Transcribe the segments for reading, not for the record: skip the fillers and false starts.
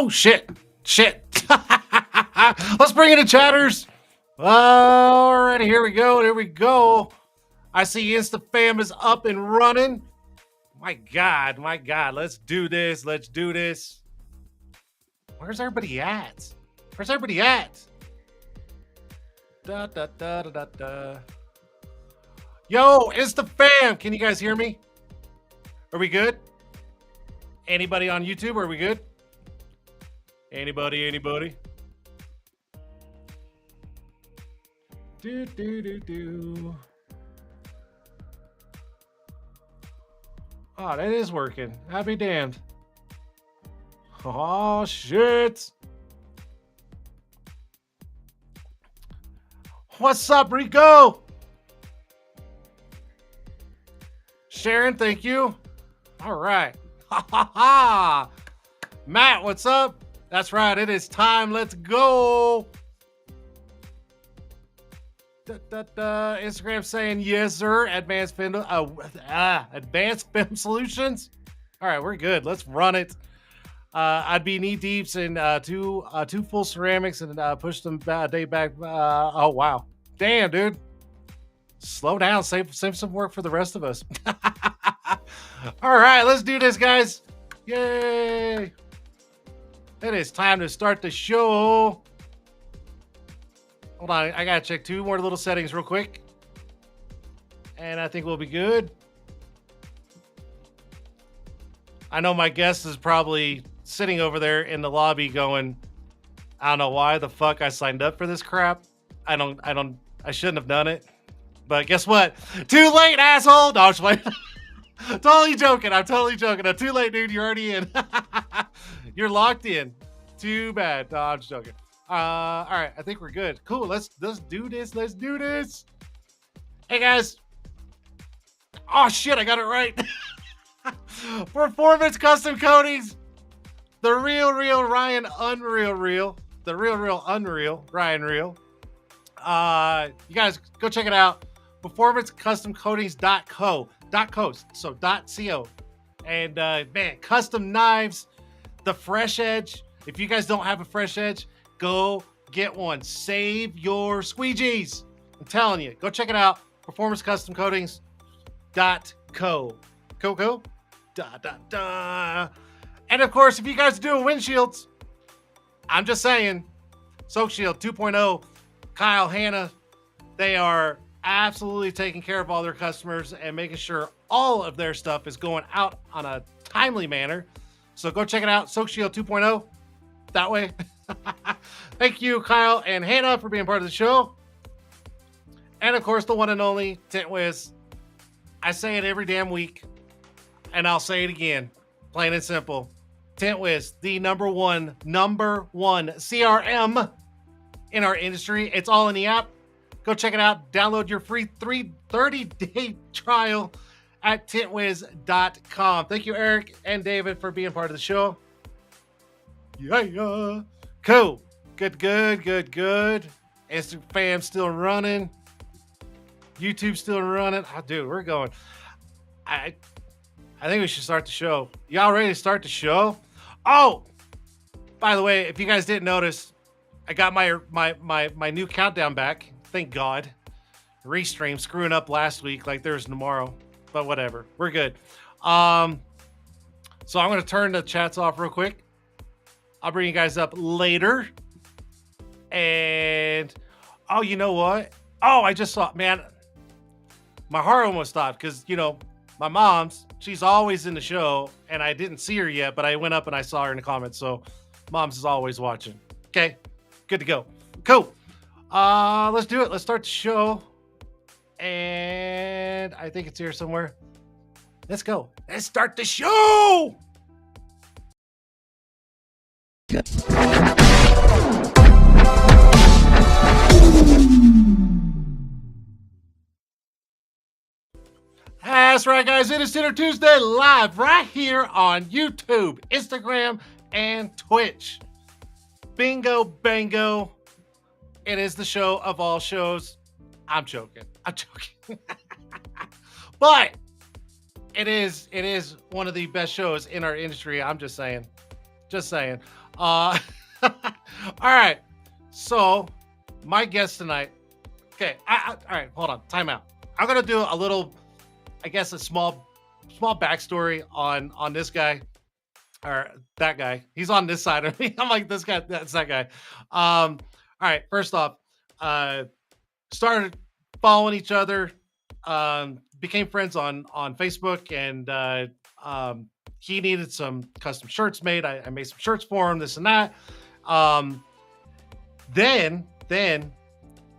Oh, shit. Let's bring in the chatters. Alrighty, here we go. I see InstaFam is up and running. My God. Let's do this. Where's everybody at? Da, da, da, da, da, da. Yo, InstaFam, can you guys hear me? Are we good? Anybody on YouTube, are we good? Anybody? Do. Oh, that is working. I'll be damned. Oh, shit. What's up, Rico? Sharon, thank you. All right. Matt, what's up? That's right. It is time. Let's go. Instagram saying yes, sir. Advanced Film Solutions. All right, we're good. Let's run it. I'd be knee deeps in two full ceramics and push them day back. Oh wow, damn, dude. Slow down. Save some work for the rest of us. All right, let's do this, guys. Yay! It is time to start the show. Hold on, I gotta check two more little settings real quick. And I think we'll be good. I know my guest is probably sitting over there in the lobby going, I don't know why the fuck I signed up for this crap. I shouldn't have done it. But guess what? Too late, asshole! No, I'm just playing. Totally joking. I'm too late, dude. You're already in. You're locked in. Too bad. No, I'm just joking. All right, I think we're good. Cool. Let's do this. Hey guys. Oh shit, I got it right. Performance custom coatings. The real Ryan Unreal. The real Unreal Ryan Real. You guys go check it out. performancecustomcoatings.co. So .co. And man, custom knives, the fresh edge. If you guys don't have a fresh edge, go get one. Save your squeegees. I'm telling you, go check it out. performancecustomcoatings.co. Co. And of course, if you guys are doing windshields, I'm just saying, Soak Shield 2.0, Kyle, Hannah, they are absolutely taking care of all their customers and making sure all of their stuff is going out on a timely manner. So go check it out, Soak Shield 2.0. That way. Thank you, Kyle and Hannah, for being part of the show. And of course, the one and only Tint Wiz. I say it every damn week, and I'll say it again, plain and simple. Tint Wiz, the number one CRM in our industry. It's all in the app. Go check it out. Download your free 30-day trial at tintwiz.com. Thank you, Eric and David, for being part of the show. Yeah. Cool. Good. Instagram still running. YouTube still running. Oh, dude, we're going. I think we should start the show. Y'all ready to start the show? Oh, by the way, if you guys didn't notice, I got my new countdown back. Thank God. Restream screwing up last week like there's tomorrow, but whatever. We're good. So I'm going to turn the chats off real quick. I'll bring you guys up later. And oh, you know what? Oh, I just saw, man, my heart almost stopped because, you know, my mom's, she's always in the show and I didn't see her yet, but I went up and I saw her in the comments. So mom's is always watching. Okay, good to go. Cool. Let's do it. Let's start the show. And I think it's here somewhere. Let's go. Let's start the show. That's right, guys. It is Tint'er Tuesday live right here on YouTube, Instagram, and Twitch. Bingo, bango. It is the show of all shows. I'm joking. But it is one of the best shows in our industry. I'm just saying. Uh, all right. So my guest tonight. Okay. All right. Hold on. Time out. I'm gonna do a little, I guess, a small backstory on this guy or that guy. He's on this side of me. I'm like this guy. That's that guy. All right. First off, uh, started following each other. Became friends on Facebook, and he needed some custom shirts made. I made some shirts for him. This and that. Um, then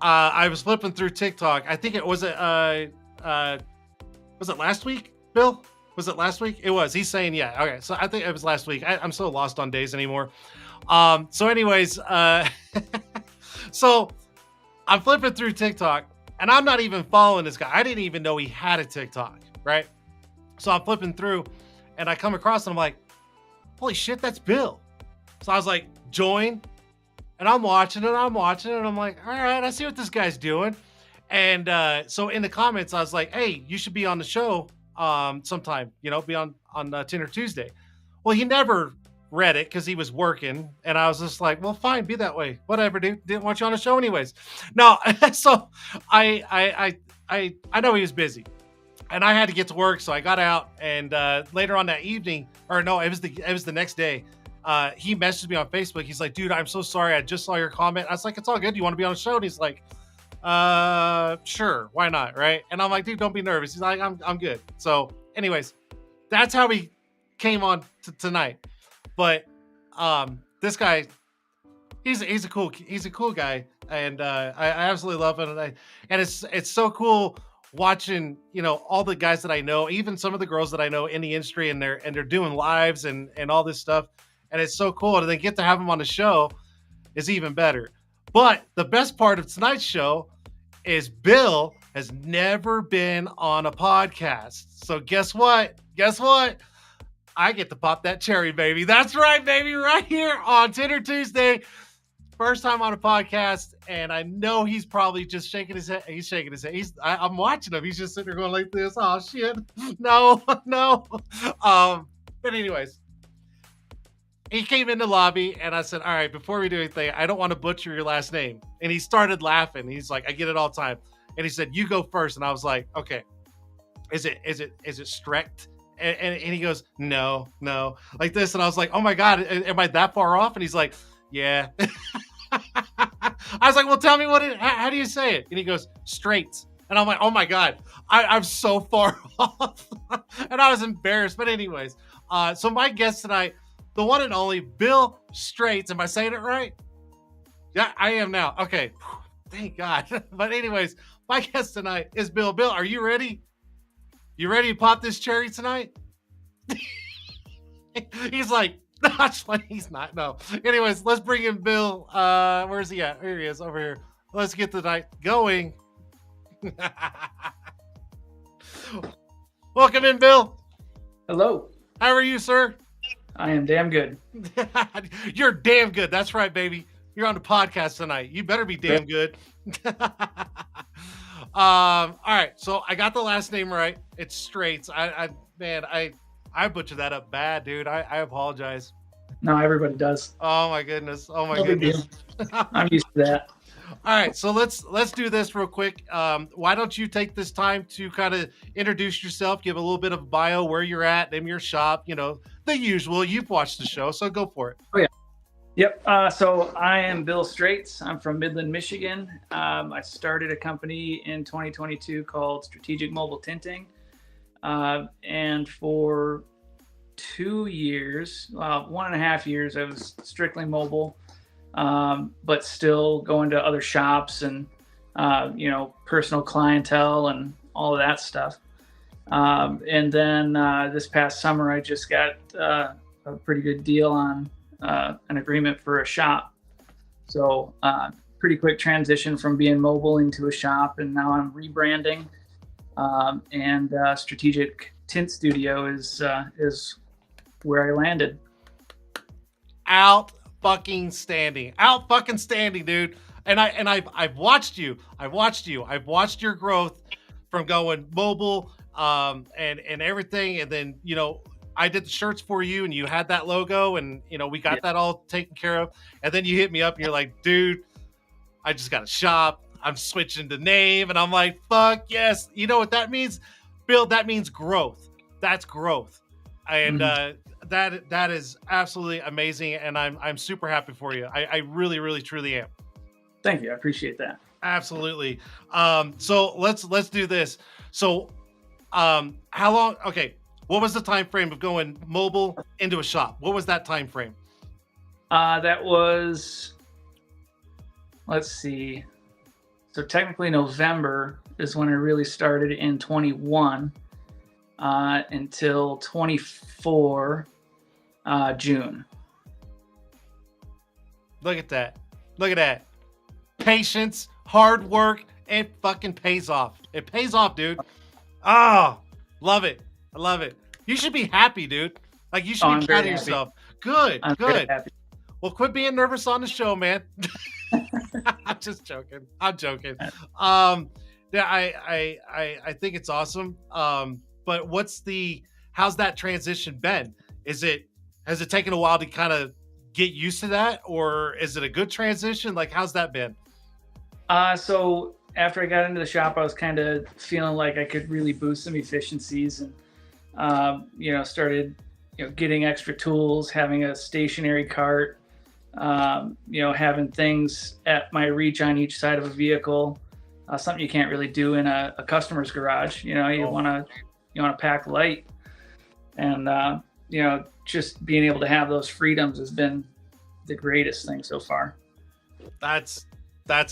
I was flipping through TikTok. I think it uh was it last week, Bill? Was it last week? It was. He's saying yeah. Okay, so I think it was last week. I'm so lost on days anymore. So anyways, so I'm flipping through TikTok, and I'm not even following this guy. I didn't even know he had a TikTok, right? So I'm flipping through, and I come across, and I'm like, holy shit, that's Bill. So I was like, join. And I'm watching it, and I'm like, all right, I see what this guy's doing. And so in the comments, I was like, hey, you should be on the show sometime, be on Tint'er Tuesday. Well, he never read it because he was working. And I was just like, well, fine, be that way. Whatever, dude. Didn't want you on the show anyways. No, so I know he was busy. And I had to get to work, so I got out. And later on that evening, or no, it was the next day. He messaged me on Facebook. He's like, dude, I'm so sorry. I just saw your comment. I was like, it's all good. Do you want to be on the show? And he's like, sure. Why not? Right. And I'm like, dude, don't be nervous. He's like, I'm good. So anyways, that's how we came on tonight. But, this guy, he's a cool guy. And, I absolutely love him. And it's so cool watching, all the guys that I know, even some of the girls that I know in the industry, and they're doing lives and all this stuff. And it's so cool. And then get to have him on the show is even better. But the best part of tonight's show is Bill has never been on a podcast. So guess what? I get to pop that cherry, baby. That's right, baby. Right here on Tint'er Tuesday. First time on a podcast. And I know he's probably just shaking his head. He's shaking his head. I'm watching him. He's just sitting there going like this. Oh, shit. No. But anyways. He came in the lobby, and I said, all right, before we do anything, I don't want to butcher your last name. And he started laughing. He's like, I get it all the time. And he said, you go first. And I was like, okay, is it Strejc? And he goes, no, like this. And I was like, oh my God, am I that far off? And he's like, yeah. I was like, well, tell me how do you say it? And he goes, Strejc. And I'm like, oh my God, I'm so far off. And I was embarrassed. But anyways, so my guest tonight, the one and only Bill Strejc. Am I saying it right? Yeah, I am now. Okay. Thank God. But anyways, my guest tonight is Bill. Bill, are you ready? You ready to pop this cherry tonight? He's like, that's funny. He's not. No. Anyways, let's bring in Bill. Where's he at? Here he is, over here. Let's get the night going. Welcome in, Bill. Hello. How are you, sir? I am damn good. You're damn good. That's right, baby. You're on the podcast tonight. You better be damn good. All right. So I got the last name right. It's Strejc. I butchered that up bad, dude. I apologize. No, everybody does. Oh my goodness. Oh my No big goodness. I'm used to that. All right, so let's do this real quick. Why don't you take this time to kind of introduce yourself, give a little bit of bio, where you're at, name your shop, the usual. You've watched the show, so go for it. Oh yeah. Yep. So I am Bill Strejc. I'm from Midland, Michigan. I started a company in 2022 called Strategic Mobile Tinting, and for 2 years, 1.5 years, I was strictly mobile. But still going to other shops and, personal clientele and all of that stuff. And then this past summer, I just got a pretty good deal on an agreement for a shop. So pretty quick transition from being mobile into a shop. And now I'm rebranding. And Strategic Tint Studio is where I landed. Out fucking standing, dude. And I've watched you. I've watched your growth from going mobile, and everything. And then, I did the shirts for you and you had that logo and we got that all taken care of. And then you hit me up and you're like, dude, I just got a shop. I'm switching the name. And I'm like, fuck yes. You know what that means? Bill, that means growth. That's growth. And that is absolutely amazing. And I'm super happy for you. I really, really, truly am. Thank you. I appreciate that. Absolutely. So let's do this. So how long? Okay. What was the time frame of going mobile into a shop? What was that time frame? That was, let's see. So technically November is when I really started in 21 until 24 June. Look at that. Look at that. Patience, hard work, and fucking pays off. It pays off, dude. Oh, love it. I love it. You should be happy, dude. Like you should be proud of yourself. Good, I'm good. happy. Well, quit being nervous on the show, man. I'm just joking. I'm joking. Yeah, I think it's awesome. But how's that transition been? Has it taken a while to kind of get used to that, or is it a good transition? Like, how's that been? So after I got into the shop, I was kind of feeling like I could really boost some efficiencies and, started, getting extra tools, having a stationary cart, having things at my reach on each side of a vehicle, something you can't really do in a customer's garage. You want to pack light, and just being able to have those freedoms has been the greatest thing so far. That's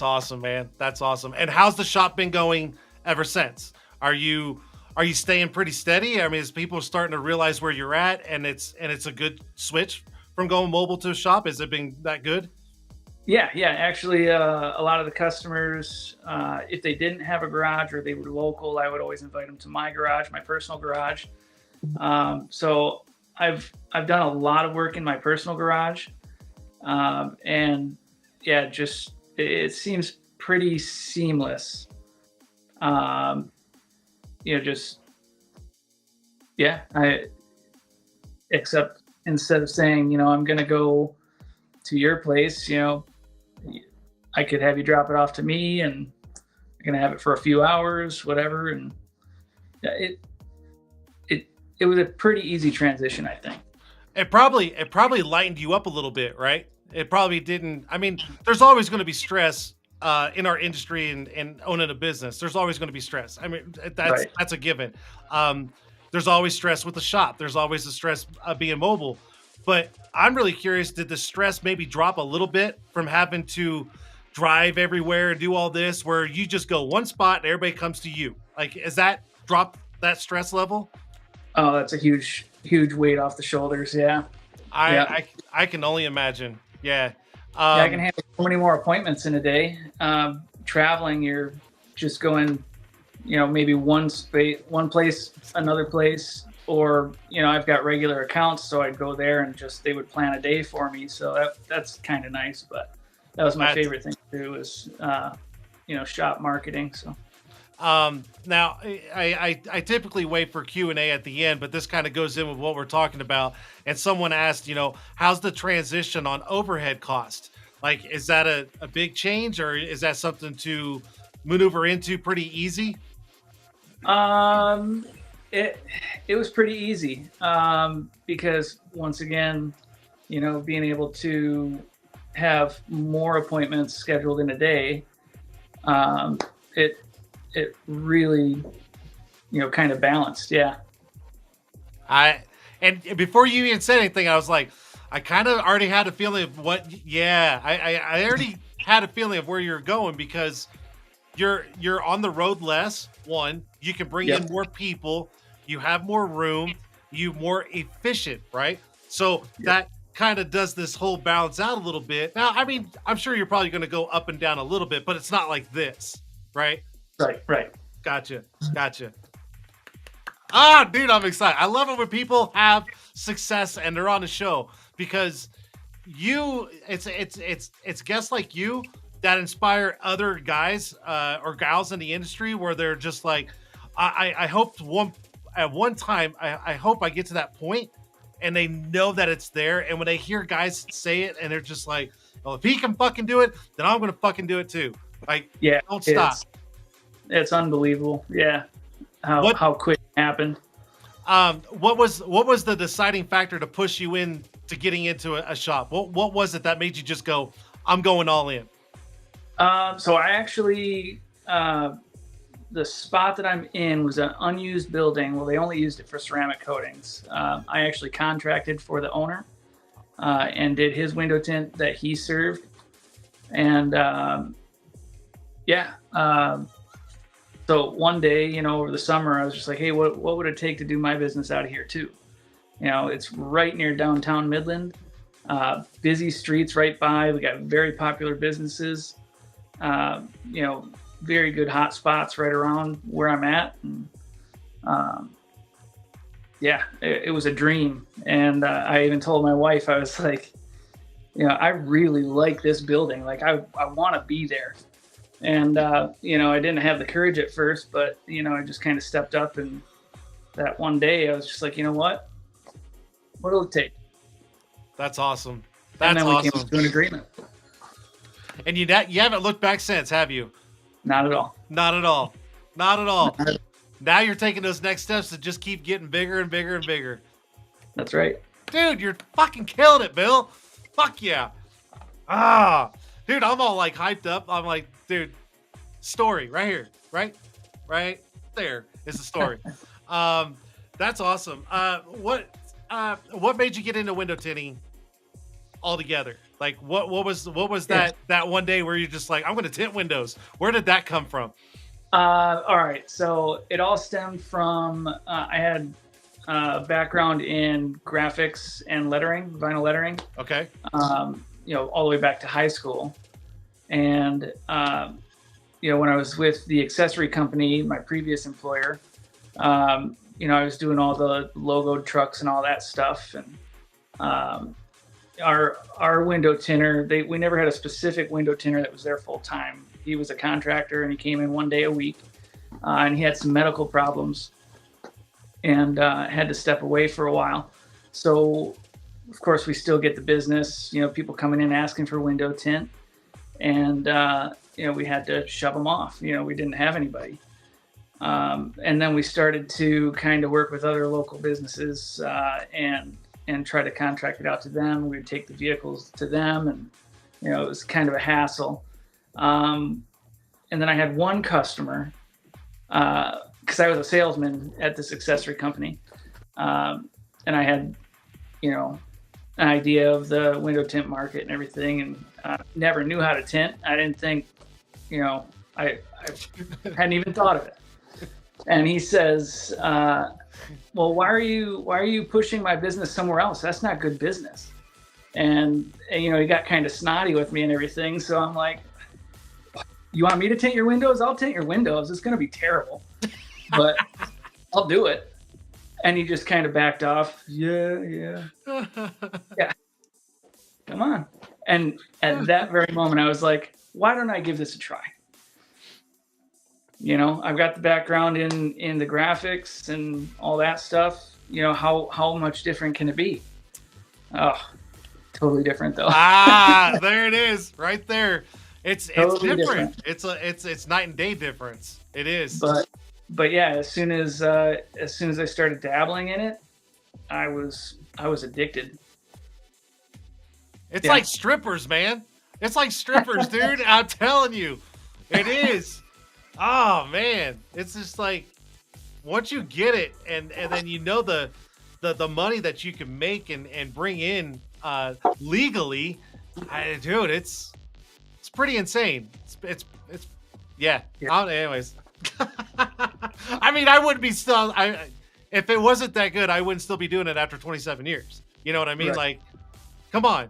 awesome, man. That's awesome. And how's the shop been going ever since? Are you staying pretty steady? I mean, is people starting to realize where you're at, and it's a good switch from going mobile to a shop? Has it been that good? Yeah. Actually, a lot of the customers, if they didn't have a garage or they were local, I would always invite them to my garage, my personal garage. So I've done a lot of work in my personal garage, and yeah, just it seems pretty seamless. Except instead of saying, I'm going to go to your place, I could have you drop it off to me and I'm going to have it for a few hours, whatever. And it was a pretty easy transition, I think. It probably lightened you up a little bit, right? It probably didn't. I mean, there's always going to be stress in our industry and owning a business. There's always going to be stress. I mean, that's a given. There's always stress with the shop. There's always the stress of being mobile. But I'm really curious, did the stress maybe drop a little bit from having to drive everywhere and do all this, where you just go one spot and everybody comes to you? Like, is that drop that stress level? Oh, that's a huge weight off the shoulders. Yeah. I can only imagine. Yeah. I can handle so many more appointments in a day. Traveling, you're just going, maybe one place, another place, or, I've got regular accounts, so I'd go there and they would plan a day for me. So that's kind of nice, but that was my favorite thing to do is, shop marketing. So. Now I typically wait for Q&A at the end, but this kind of goes in with what we're talking about. And someone asked, how's the transition on overhead cost? Like, is that a big change, or is that something to maneuver into pretty easy? It was pretty easy, because once again, being able to have more appointments scheduled in a day, it really, kind of balanced. Yeah. And before you even said anything, I was like, I kind of already had a feeling of I already had a feeling of where you're going, because you're on the road less. One, you can bring in more people, you have more room, you more efficient, right? So that kind of does this whole balance out a little bit. Now, I mean, I'm sure you're probably going to go up and down a little bit, but it's not like this, right? Right. Gotcha. Dude, I'm excited. I love it when people have success and they're on the show, because it's guests like you that inspire other guys or gals in the industry, where they're just like, I hope at one time, I hope I get to that point and they know that it's there. And when they hear guys say it and they're just like, well, if he can fucking do it, then I'm going to fucking do it too. Like, Yeah, don't stop. it's unbelievable. Yeah. What How quick it happened. what was the deciding factor to push you in to getting into a shop? What was it that made you just go, I'm going all in? So I actually, the spot that I'm in was an unused building. Well, they only used it for ceramic coatings. I actually contracted for the owner and did his window tint that he served. And yeah, so one day, you know, over the summer, I was just like, hey, what would it take to do my business out of here too? You know, it's right near downtown Midland, busy streets right by. We got very popular businesses, you know, very good hot spots right around where I'm at. And, yeah, it was a dream. And I even told my wife, I was like, you know, I really like this building. Like I want to be there. And, you know, I didn't have the courage at first, but, you know, I just kind of stepped up, and that one day I was just like, you know what'll it take? That's awesome. And That's then we awesome. came to an agreement. And you haven't looked back since, have you? Not at all. Not at all. Not at all. Now you're taking those next steps to just keep getting bigger and bigger and bigger. That's right. Dude, you're fucking killing it, Bill. Fuck yeah. Dude, I'm all like hyped up. I'm like, dude, story right here. Right there is the story. That's awesome. What made you get into window tinting altogether? Like what was that one day where you're just like, I'm going to tint windows? Where did that come from? All right. So it all stemmed from, I had background in graphics and lettering, vinyl lettering. Okay. You know, all the way back to high school. And, you know, when I was with the accessory company, my previous employer, you know, I was doing all the logoed trucks and all that stuff. And our window tinter, we never had a specific window tinter that was there full time. He was a contractor, and he came in one day a week, and he had some medical problems and had to step away for a while. So, of course, we still get the business, you know, people coming in asking for window tint, and, you know, we had to shove them off. You know, we didn't have anybody. And then we started to kind of work with other local businesses and try to contract it out to them. We would take the vehicles to them, and, you know, it was kind of a hassle. And then I had one customer, because I was a salesman at this accessory company, and I had, you know, an idea of the window tint market and everything, and never knew how to tint. I didn't think, you know, I hadn't even thought of it. And he says, well, why are you pushing my business somewhere else? That's not good business. And you know, he got kind of snotty with me and everything. So I'm like, you want me to tint your windows? I'll tint your windows. It's going to be terrible, but I'll do it. And he just kind of backed off. Yeah. Come on. And at that very moment, I was like, why don't I give this a try? You know, I've got the background in the graphics and all that stuff. You know, how much different can it be? Oh, totally different though. There it is, right there. It's totally different. It's night and day difference. It is. But yeah, as soon as I started dabbling in it, I was addicted. It's like strippers, man. It's like strippers, dude. I'm telling you, it is. Oh man, it's just like once you get it, and then you know the money that you can make and bring in legally, dude, it's pretty insane. It's yeah. Anyways, I mean, I wouldn't be still. If it wasn't that good, I wouldn't still be doing it after 27 years. You know what I mean? Right. Like, come on.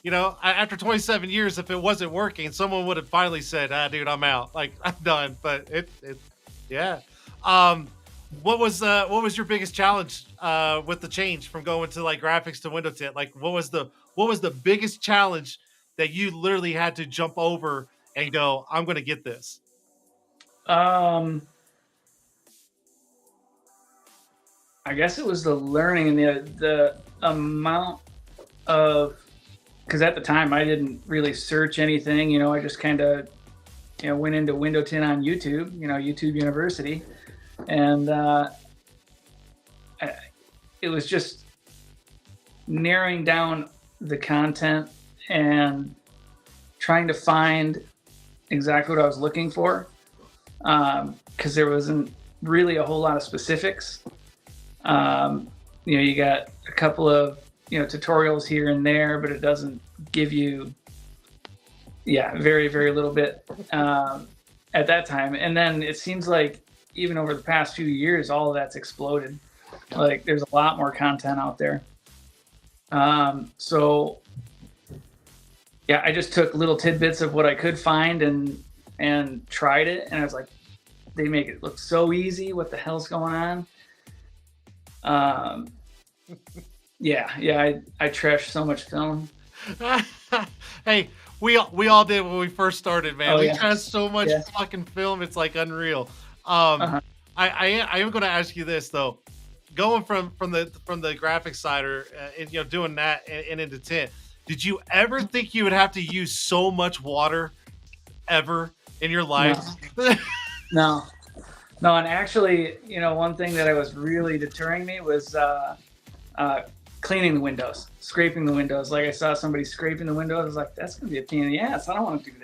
You know, after 27 years, if it wasn't working, someone would have finally said, dude, I'm out. Like, I'm done. But yeah. What was your biggest challenge with the change from going to like graphics to window tint? Like, what was the biggest challenge that you literally had to jump over and go, I'm going to get this? I guess it was the learning and the amount of, because at the time I didn't really search anything. I just kind of went into window tint on YouTube. YouTube University, and it was just narrowing down the content and trying to find exactly what I was looking for, because there wasn't really a whole lot of specifics. You got a couple of tutorials here and there, but it doesn't give you very, very little bit at that time. And then it seems like even over the past few years, all of that's exploded. Like there's a lot more content out there. So yeah, I just took little tidbits of what I could find and tried it, and I was like, they make it look so easy. What the hell's going on? I trashed so much film. Hey, we all did when we first started, man. Oh, we yeah. trashed so much fucking film, it's like unreal. I am going to ask you this though, going from the graphics side or doing that and into tint. Did you ever think you would have to use so much water ever in your life? No. And actually, one thing that was really deterring me was cleaning the windows, scraping the windows. Like I saw somebody scraping the windows. I was like, that's going to be a pain in the ass. I don't want to do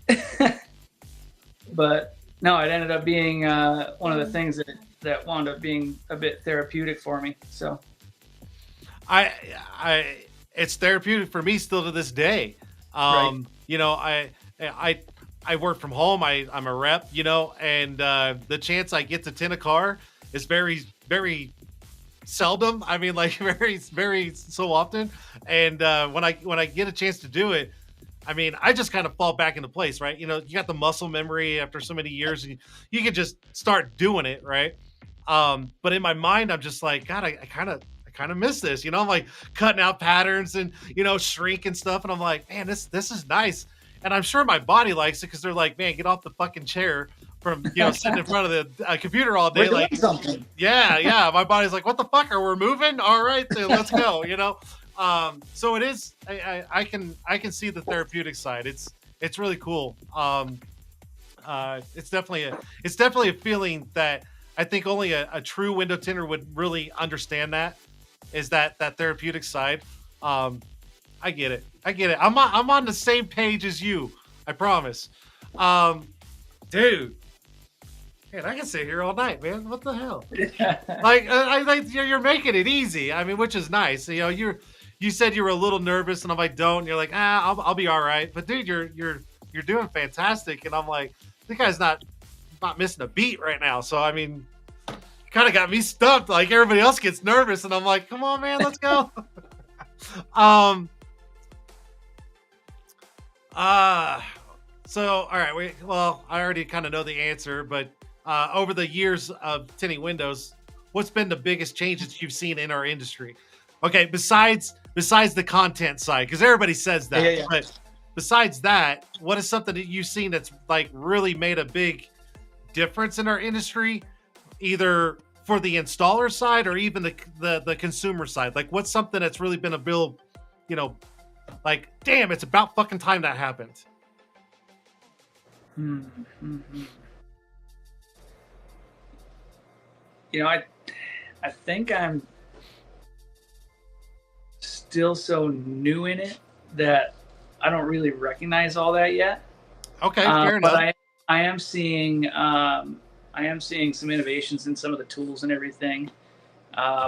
that. But no, it ended up being one of the things that wound up being a bit therapeutic for me. So it's therapeutic for me still to this day. Right. I work from home. I'm a rep, and the chance I get to tint a car is very, very seldom. I mean, like very, very so often. And when I get a chance to do it, I mean, I just kind of fall back into place, right? You got the muscle memory after so many years, and you can just start doing it, right? But in my mind, I'm just like, God, I kind of miss this. I'm like cutting out patterns and shrink and stuff, and I'm like, man, this is nice. And I'm sure my body likes it because they're like, man, get off the fucking chair from sitting in front of the computer all day. Like something. Yeah. My body's like, what the fuck? Are we moving? All right, then let's go. So it is. I can see the therapeutic side. It's really cool. It's definitely a feeling that I think only a true window tinter would really understand. That is that therapeutic side. I get it. I'm on the same page as you. I promise. Dude, man, I can sit here all night, man. What the hell? Like, you're making it easy. I mean, which is nice. You said you were a little nervous, and I'm like, don't. And you're like, I'll be all right. But dude, you're doing fantastic. And I'm like, the guy's not missing a beat right now. So I mean, kind of got me stumped. Like everybody else gets nervous, and I'm like, come on, man, let's go. So all right, I already kind of know the answer, but over the years of tinting windows, what's been the biggest changes you've seen in our industry? Okay, besides the content side, because everybody says that. Yeah. But besides that, what is something that you've seen that's like really made a big difference in our industry, either for the installer side or even the consumer side? Like, what's something that's really been a real, like, damn, it's about fucking time that happened. I think I'm still so new in it that I don't really recognize all that yet. Okay, fair enough. But I am seeing some innovations in some of the tools and everything,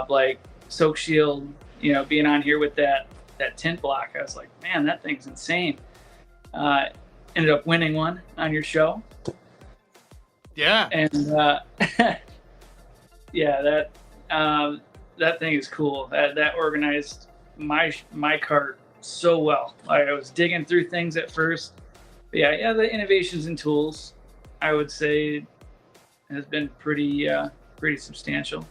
like Soak Shield. Being on here with that tint block, I was like, man, that thing's insane. Ended up winning one on your show. Yeah. And yeah, that thing is cool. That organized my cart so well. I was digging through things at first. But yeah, the innovations in tools, I would say, has been pretty substantial.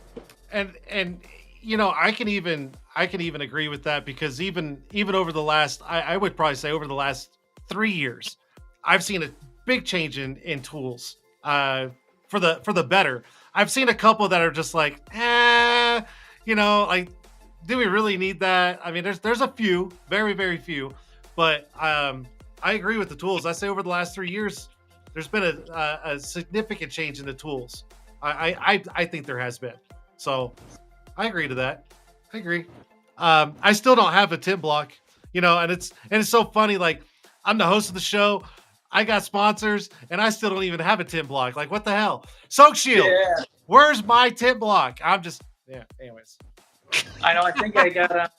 And I can even agree with that, because even over the last, I would probably say over the last 3 years, I've seen a big change in tools for the better. I've seen a couple that are just like, like, do we really need that? I mean, there's a few, very, very few, but I agree with the tools. I say over the last 3 years, there's been a significant change in the tools. I think there has been. So I agree to that. I agree. I still don't have a tint block, and it's so funny. Like, I'm the host of the show. I got sponsors, and I still don't even have a tint block. Like, what the hell? Soak Shield. Yeah. Where's my tint block? Anyways. I know. I think I got on.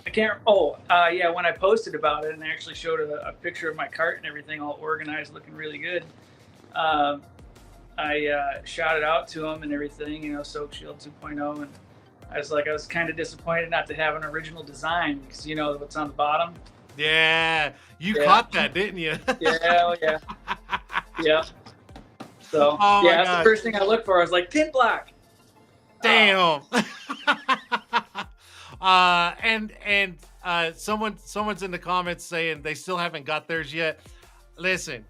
I can't. Yeah. When I posted about it and I actually showed a picture of my cart and everything, all organized, looking really good. I shouted out to him and everything. Soak Shield 2.0, and I was kind of disappointed not to have an original design because what's on the bottom. Yeah, you caught that, didn't you? Yeah. Yeah. So that's the first thing I looked for. I was like, tint block. Damn. Someone's in the comments saying they still haven't got theirs yet. Listen,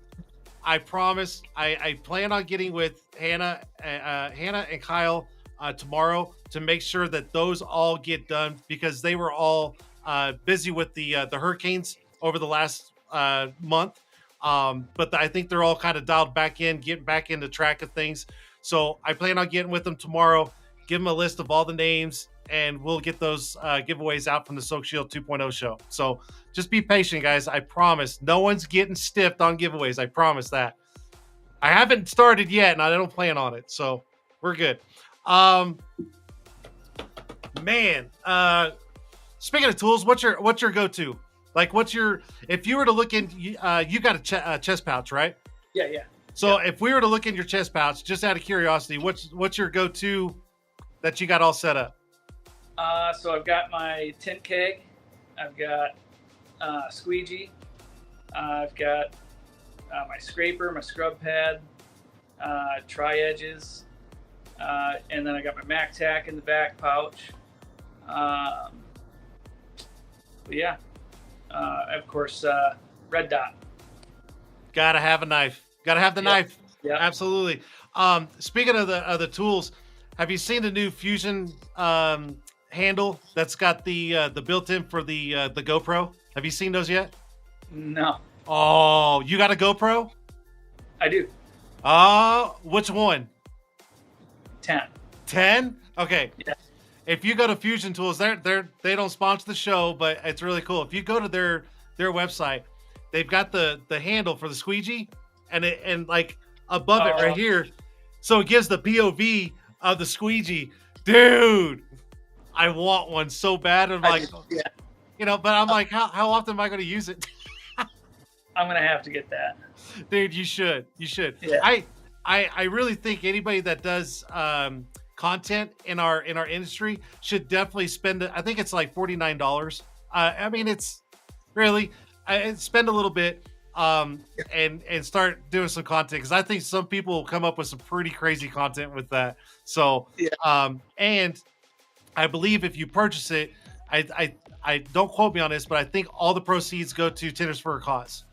I promise. I plan on getting with Hannah and Kyle tomorrow to make sure that those all get done because they were all busy with the hurricanes over the last month. But I think they're all kind of dialed back in, getting back into track of things. So I plan on getting with them tomorrow, give them a list of all the names, and we'll get those giveaways out from the Soak Shield 2.0 show. So just be patient, guys. I promise. No one's getting stiffed on giveaways. I promise that. I haven't started yet, and I don't plan on it. So we're good. Speaking of tools, what's your go-to? Like, if you were to look in, you got a chest pouch, right? Yeah. So if we were to look in your chest pouch, just out of curiosity, what's your go-to that you got all set up? So I've got my tint keg, I've got squeegee, I've got my scraper, my scrub pad, tri-edges, and then I got my Mac Tack in the back pouch. Of course, red dot. Gotta have a knife. Gotta have the knife. Yeah, absolutely. Speaking of the tools, have you seen the new Fusion handle that's got the built-in for the GoPro? Have you seen those yet? No. Oh, you got a GoPro? I do. Which one? 10. 10? Okay. Yeah. If you go to Fusion Tools, they don't sponsor the show, but it's really cool. If you go to their website, they've got the handle for the squeegee, and like above it right here, so it gives the POV of the squeegee. Dude, I want one so bad. I'm like, but I'm like, how often am I going to use it? I'm gonna have to get that. Dude, you should. Yeah. I really think anybody that does content in our industry should definitely spend I think it's like $49. I mean, it's really spend a little bit and start doing some content, because I think some people will come up with some pretty crazy content with that. So and I believe if you purchase it, I don't quote me on this, but I think all the proceeds go to Tint'ers for a Cause.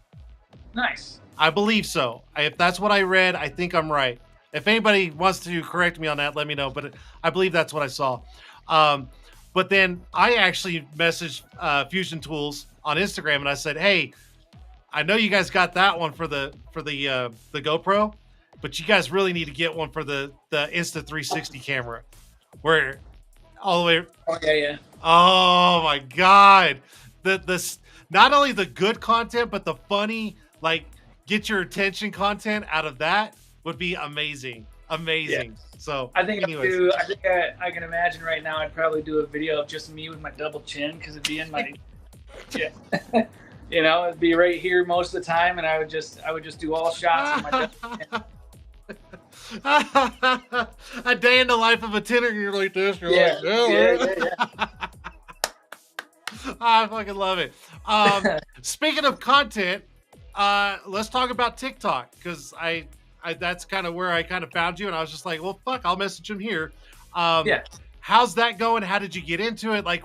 Nice. I believe so. If that's what I read, I think I'm right. If anybody wants to correct me on that, let me know. But I believe that's what I saw. But then I actually messaged Fusion Tools on Instagram, and I said, "Hey, I know you guys got that one for the GoPro, but you guys really need to get one for the Insta360 camera, where all the way." Oh yeah. Oh my God, the not only the good content, but the funny, like, get your attention content out of that would be amazing. Yeah. So I think I can imagine right now I'd probably do a video of just me with my double chin, because it'd be in my it'd be right here most of the time, and I would just do all shots of my double chin. A day in the life of a tinter, you're like this. You're like, yeah. I fucking love it. Speaking of content, let's talk about TikTok, because I that's kind of where I kind of found you, and I was just like, well, fuck, I'll message him here. How's that going? How did you get into it? Like,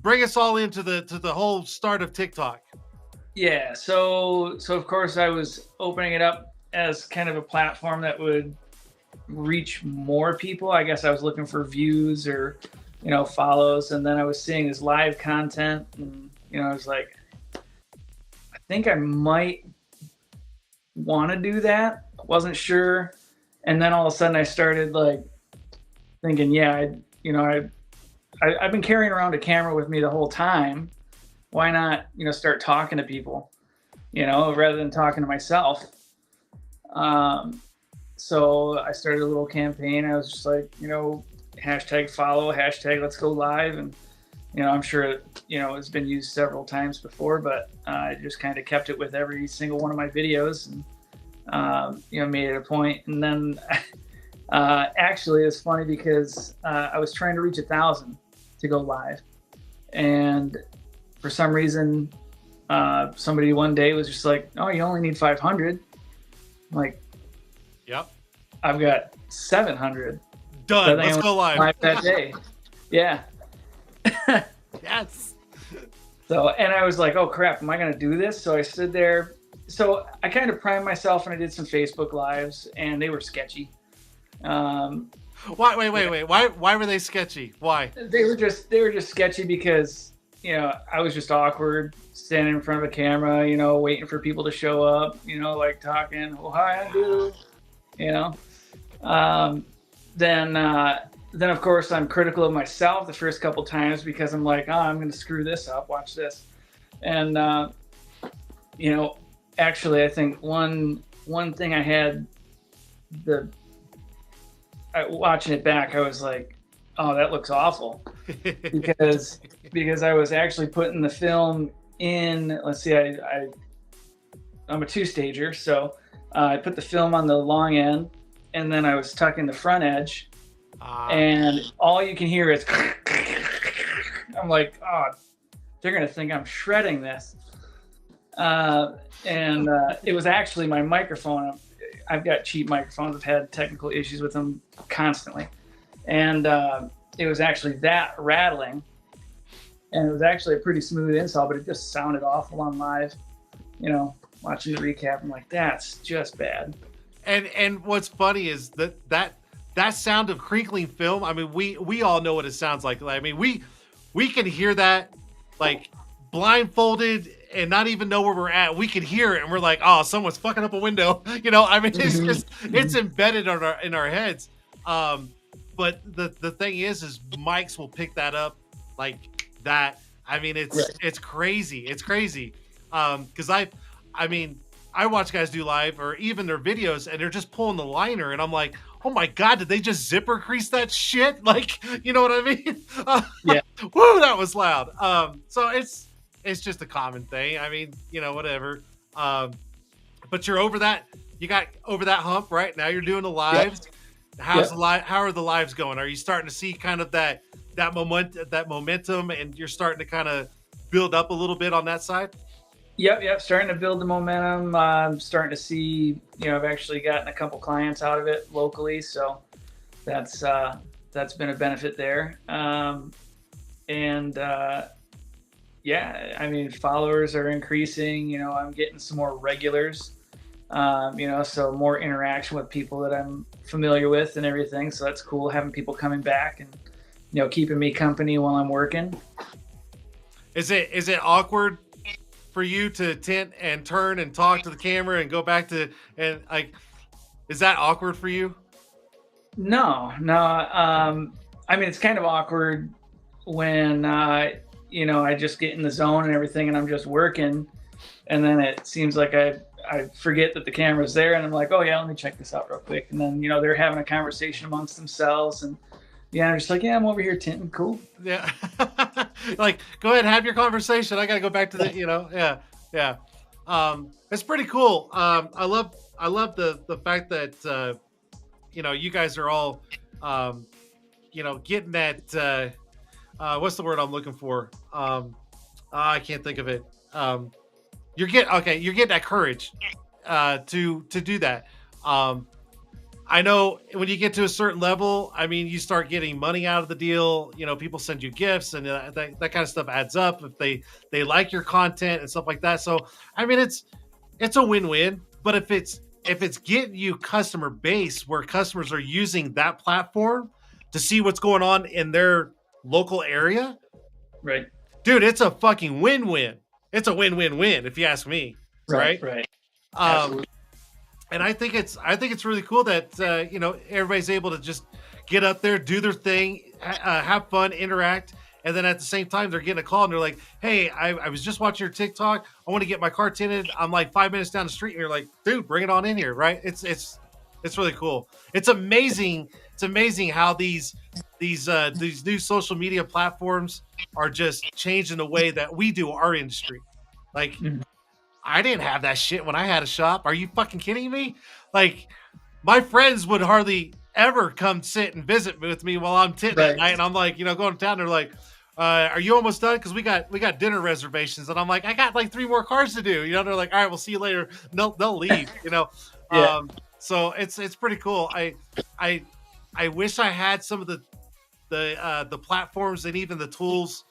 bring us all into the whole start of TikTok. Yeah, so of course I was opening it up as kind of a platform that would reach more people. I guess I was looking for views or, follows. And then I was seeing this live content and, I was like, I think I might want to do that. I wasn't sure. And then all of a sudden I started like thinking, yeah, I've been carrying around a camera with me the whole time. Why not, start talking to people, rather than talking to myself. So I started a little campaign. I was just like, hashtag follow, hashtag let's go live. And, I'm sure, it's been used several times before, but I just kind of kept it with every single one of my videos and, made it a point. And then actually it's funny because I was trying to reach 1,000 to go live. And for some reason, somebody one day was just like, oh, you only need 500. I'm like, yep, I've got 700. Done. Let's go live that day. Yeah. Yes. So, and I was like, oh crap, am I going to do this? So I stood there. So I kind of primed myself and I did some Facebook lives and they were sketchy. Wait. Why were they sketchy? Why? They were just sketchy because, I was just awkward standing in front of a camera, waiting for people to show up, like talking, oh, hi, I do, Then of course I'm critical of myself the first couple times because I'm like, oh, I'm going to screw this up. Watch this. And, actually I think one thing I had watching it back, I was like, oh, that looks awful because I was actually putting the film in, let's see, I'm a 2-stager. So I put the film on the long end and then I was tucking the front edge and all you can hear is, I'm like, oh, they're going to think I'm shredding this. And it was actually my microphone. I've got cheap microphones. I've had technical issues with them constantly. And it was actually that rattling. And it was actually a pretty smooth install, but it just sounded awful on live. Watching the recap, I'm like, that's just bad. And what's funny is that sound of crinkling film. I mean, we all know what it sounds like. I mean, we can hear that like blindfolded and not even know where we're at. We can hear it and we're like, oh, someone's fucking up a window. I mean, it's just, it's embedded in our heads. But the thing is mics will pick that up like that. I mean, it's crazy. It's crazy. Cause I watch guys do live or even their videos and they're just pulling the liner and I'm like, oh my God, did they just zipper crease that shit? Like, you know what I mean? Yeah. Woo, that was loud. So it's just a common thing. I mean, whatever. But you're over that. You got over that hump, right? Now you're doing the lives. Yep. How are the lives going? Are you starting to see kind of that momentum and you're starting to kind of build up a little bit on that side? Yep. Starting to build the momentum. I'm starting to see, I've actually gotten a couple clients out of it locally. So that's been a benefit there. Yeah, I mean, followers are increasing, I'm getting some more regulars, so more interaction with people that I'm familiar with and everything. So that's cool, having people coming back and, keeping me company while I'm working. Is it awkward for you to tint and turn and talk to the camera and go back to, and like, is that awkward for you? No. I mean, it's kind of awkward when, I just get in the zone and everything and I'm just working. And then it seems like I forget that the camera's there and I'm like, oh yeah, let me check this out real quick. And then, they're having a conversation amongst themselves and I'm just like, yeah, I'm over here tinting. Cool. Yeah. Like, go ahead, have your conversation. I got to go back to the, yeah. It's pretty cool. I love the fact that, you guys are all, getting that, what's the word I'm looking for? I can't think of it. You're getting that courage to do that. I know when you get to a certain level, I mean, you start getting money out of the deal. People send you gifts, and that kind of stuff adds up if they like your content and stuff like that. So, I mean, it's a win-win. But if it's if it's getting you customer base where customers are using that platform to see what's going on in their local area, Right. dude, it's a fucking win-win. It's a win-win-win if you ask me, right? Right. Um, and I think it's really cool that everybody's able to just get up there, do their thing, have fun, interact, and then at the same time they're getting a call and they're like, "Hey, I was just watching your TikTok. I want to get my car tinted. I'm like 5 minutes down the street." And you're like, "Dude, bring it on in here!" Right? It's really cool. It's amazing. It's amazing how these new social media platforms are just changing the way that we do our industry. Like, I didn't have that shit when I had a shop. Are you fucking kidding me? Like, my friends would hardly ever come sit and visit with me while I'm tinting at night. And I'm like, going to town. They're like, are you almost done? Because we got dinner reservations. And I'm like, I got like 3 more cars to do. They're like, all right, we'll see you later. They'll leave. Yeah. So it's pretty cool. I wish I had some of the platforms and even the tools,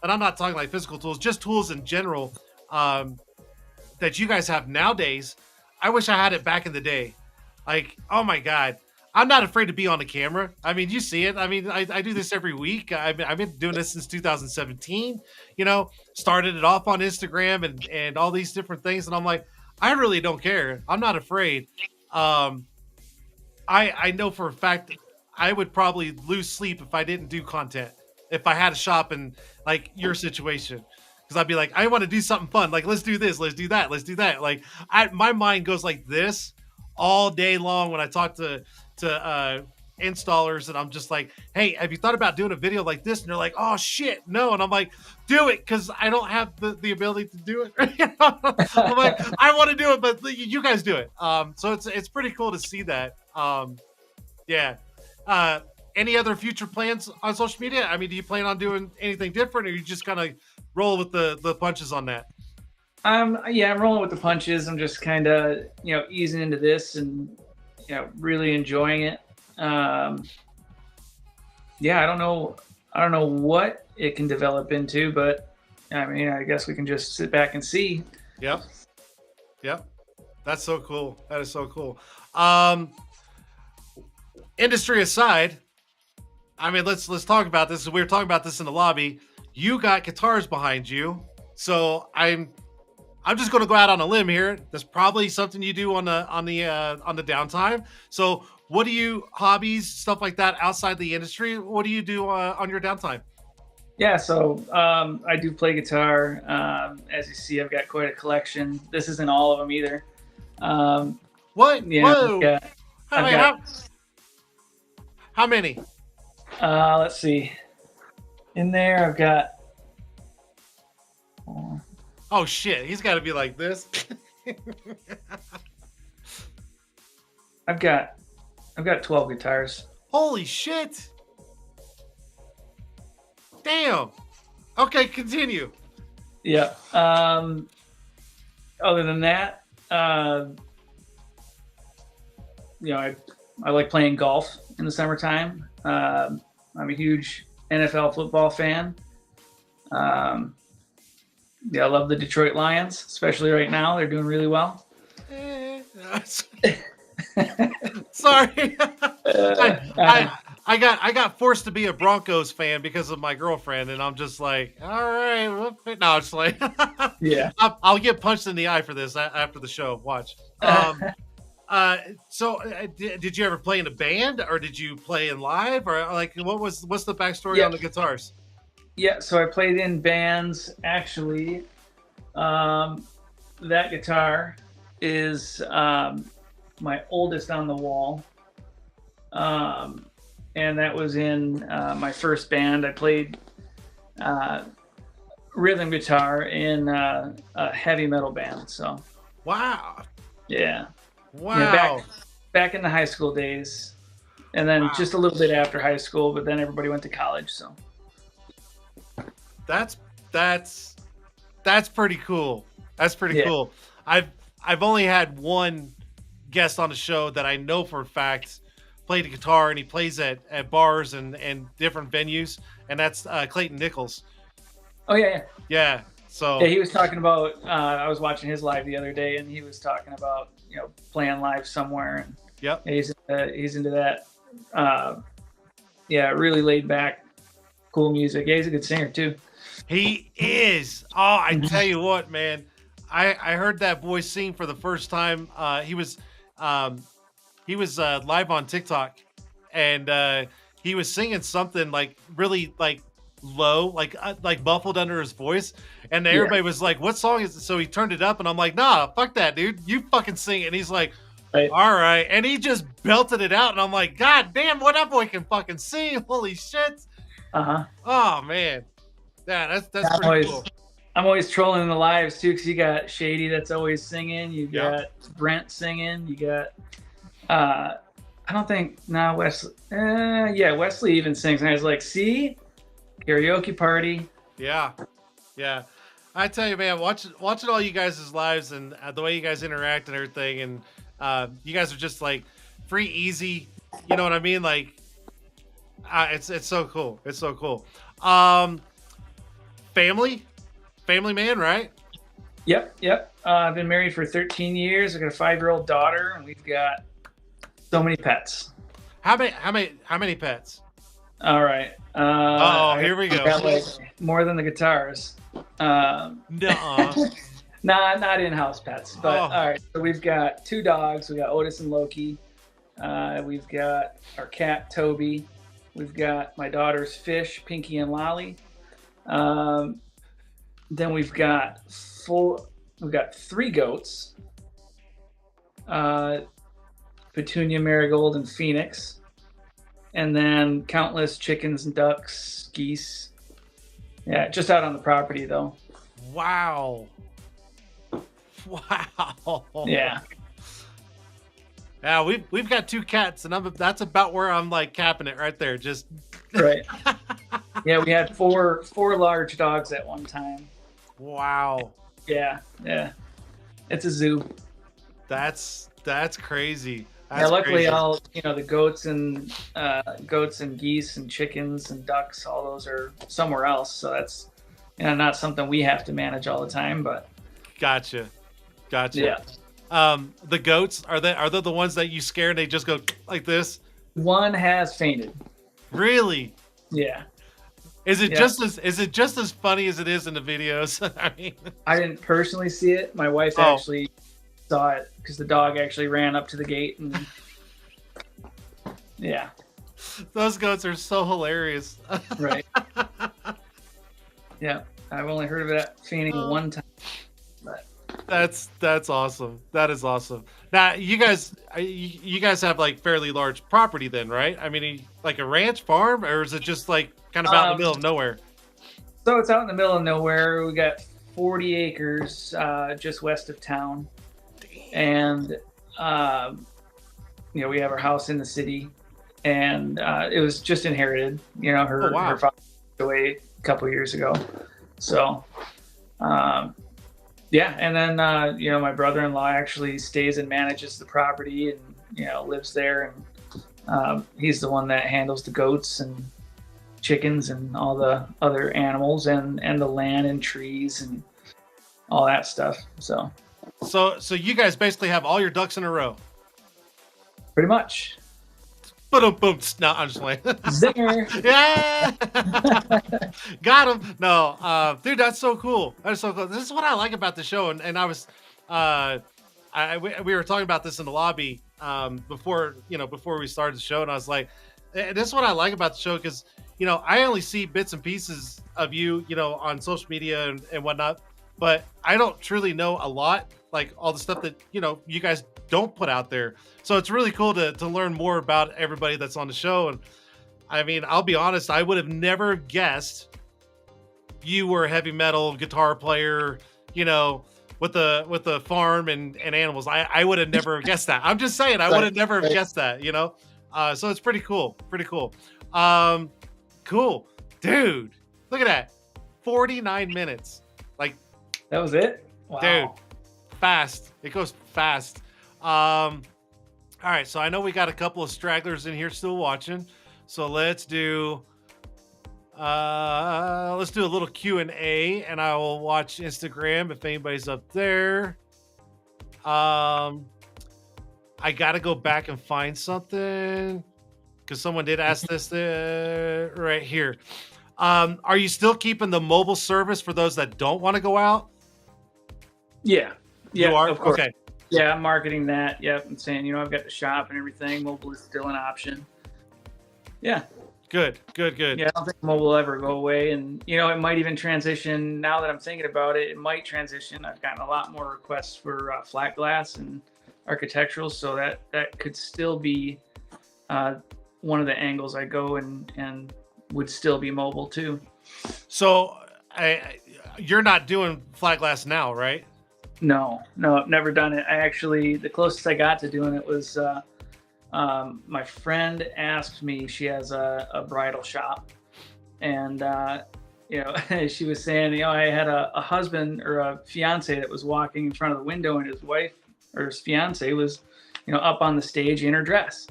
and I'm not talking like physical tools, just tools in general, that you guys have nowadays. I wish I had it back in the day. Like, oh my God, I'm not afraid to be on the camera. I mean, you see it. I mean, I do this every week. I've been doing this since 2017, started it off on Instagram and all these different things. And I'm like, I really don't care. I'm not afraid. I know for a fact I would probably lose sleep if I didn't do content, if I had a shop in like your situation. Because I'd be like, I want to do something fun. Like, let's do this, let's do that, let's do that. Like, my mind goes like this all day long when I talk to installers, and I'm just like, hey, have you thought about doing a video like this? And they're like, oh shit, no. And I'm like, do it, because I don't have the ability to do it. I'm like, I want to do it, but you guys do it. So it's pretty cool to see that. Yeah. Any other future plans on social media? I mean, do you plan on doing anything different, or you just kind of roll with the punches on that? Yeah, I'm rolling with the punches. I'm just kind of, easing into this and, really enjoying it. Yeah, I don't know what it can develop into, but I mean, I guess we can just sit back and see. Yep. That's so cool. That is so cool. Industry aside, I mean, let's talk about this. We were talking about this in the lobby. You got guitars behind you, so I'm just going to go out on a limb here. That's probably something you do on the downtime. So, what do you hobbies, stuff like that outside the industry? What do you do on your downtime? Yeah, so I do play guitar. As you see, I've got quite a collection. This isn't all of them either. What? Yeah, Whoa! How many? Let's see. In there, I've got. Oh shit! He's got to be like this. I've got 12 guitars. Holy shit! Damn. Okay, continue. Yeah. Other than that, I like playing golf in the summertime. I'm a huge NFL football fan. Yeah, I love the Detroit Lions, especially right now. They're doing really well. Sorry. I got forced to be a Broncos fan because of my girlfriend, and I'm just like, all right. No, it's like, yeah. I'll get punched in the eye for this after the show. Watch. So did you ever play in a band, or did you play in live, or like what's the backstory on the guitars? Yeah, so I played in bands. Actually, that guitar is my oldest on the wall, and that was in my first band. I played rhythm guitar in a heavy metal band. So wow, yeah. Wow. Yeah, back in the high school days, and then just a little bit after high school, but then everybody went to college. So that's pretty cool. That's pretty cool. I've only had one guest on the show that I know for a fact played the guitar, and he plays at bars and different venues, and that's Clayton Nichols. Oh yeah. Yeah. So yeah, he was talking about. I was watching his live the other day, and he was talking about playing live somewhere. And Yep. he's into that. Yeah, really laid back, cool music. Yeah, he's a good singer too. He is. Oh, I tell you what, man. I heard that boy sing for the first time. Um, he was live on TikTok, and he was singing something like really like low, like muffled under his voice, and Yeah. everybody was like, "What song is it?" So he turned it up, and I'm like, "Nah, fuck that, dude. You fucking sing it." And he's like, Right. "All right," and he just belted it out, and I'm like, "God damn, what that boy can fucking sing! Holy shit!" Oh man, yeah, that's pretty cool. I'm always trolling the lives too, because you got Shady that's always singing. You Yeah. got Brent singing. You got I don't think Wesley. Yeah, Wesley even sings, and I was like, see, karaoke party. Yeah, yeah. I tell you, man, watching all you guys' lives and the way you guys interact and everything, and you guys are just like free, easy. You know what I mean? Like, it's so cool. It's so cool. Family man, right? Yep. I've been married for 13 years. I've got a 5-year-old daughter, and we've got so many pets. How many pets? All right. Here we go. Got like more than the guitars. Nuh-uh. Not in-house pets, but Oh. all right. So we've got 2 dogs. We got Otis and Loki. We've got our cat Toby. We've got my daughter's fish, Pinky and Lolly. Then we've got 3 goats. Petunia, Marigold, and Phoenix. And then countless chickens and ducks, geese. Yeah, just out on the property though. Wow. Yeah. Yeah, we've got 2 cats, and that's about where I'm like capping it right there. Just Right. Yeah, we had 4 large dogs at one time. wow. Yeah. It's a zoo. That's crazy. Yeah, luckily all the goats and geese and chickens and ducks, all those are somewhere else. So that's not something we have to manage all the time, but Gotcha. yeah. The goats, are they the ones that you scare and they just go like this? One has fainted. Really? Yeah. Is it just as funny as it is in the videos? I mean, I didn't personally see it. My wife actually saw it because the dog actually ran up to the gate and yeah. Those goats are so hilarious. Right. Yeah. I've only heard of it fainting one time. But That's awesome. That is awesome. Now, you guys have like fairly large property then, right? I mean, like a ranch farm, or is it just like kind of out in the middle of nowhere? So it's out in the middle of nowhere. We got 40 acres just west of town. And we have our house in the city, and it was just inherited. Her father passed away a couple of years ago. So yeah, and then my brother-in-law actually stays and manages the property and lives there, and he's the one that handles the goats and chickens and all the other animals and the land and trees and all that stuff. So you guys basically have all your ducks in a row. Pretty much. Boom, boom. No, I'm just playing. Zinger. Yeah. Got him. No, dude, that's so cool. That's so cool. This is what I like about the show. And I was, we were talking about this in the lobby before we started the show. And I was like, this is what I like about the show. Cause I only see bits and pieces of you, on social media and whatnot, but I don't truly know a lot, like all the stuff that, you guys don't put out there. So it's really cool to learn more about everybody that's on the show. And I mean, I'll be honest, I would have never guessed you were a heavy metal guitar player, with the farm and animals. I would have never guessed that. I'm just saying, I would have never guessed that, so it's pretty cool. Pretty cool. Cool. Dude, look at that. 49 minutes. Like, that was it? Wow. Dude, fast. It goes fast. All right, so I know we got a couple of stragglers in here still watching. So let's do a little Q&A, and I will watch Instagram if anybody's up there. I got to go back and find something because someone did ask this right here. Are you still keeping the mobile service for those that don't want to go out? Yeah. You Yeah, are? of course. Okay. Yeah, I'm marketing that. Yep, and saying, you know, I've got the shop and everything. Mobile is still an option. Yeah. Good. Yeah, I don't think mobile will ever go away. And, you know, it might even transition. Now that I'm thinking about it, it might transition. I've gotten a lot more requests for flat glass and architectural. So that could still be one of the angles I go and would still be mobile too. So you're not doing flat glass now, right? No, I've never done it. I actually, the closest I got to doing it was my friend asked me, she has a bridal shop, and you know, she was saying, you know, I had a husband or a fiance that was walking in front of the window, and his wife or his fiance was, you know, up on the stage in her dress.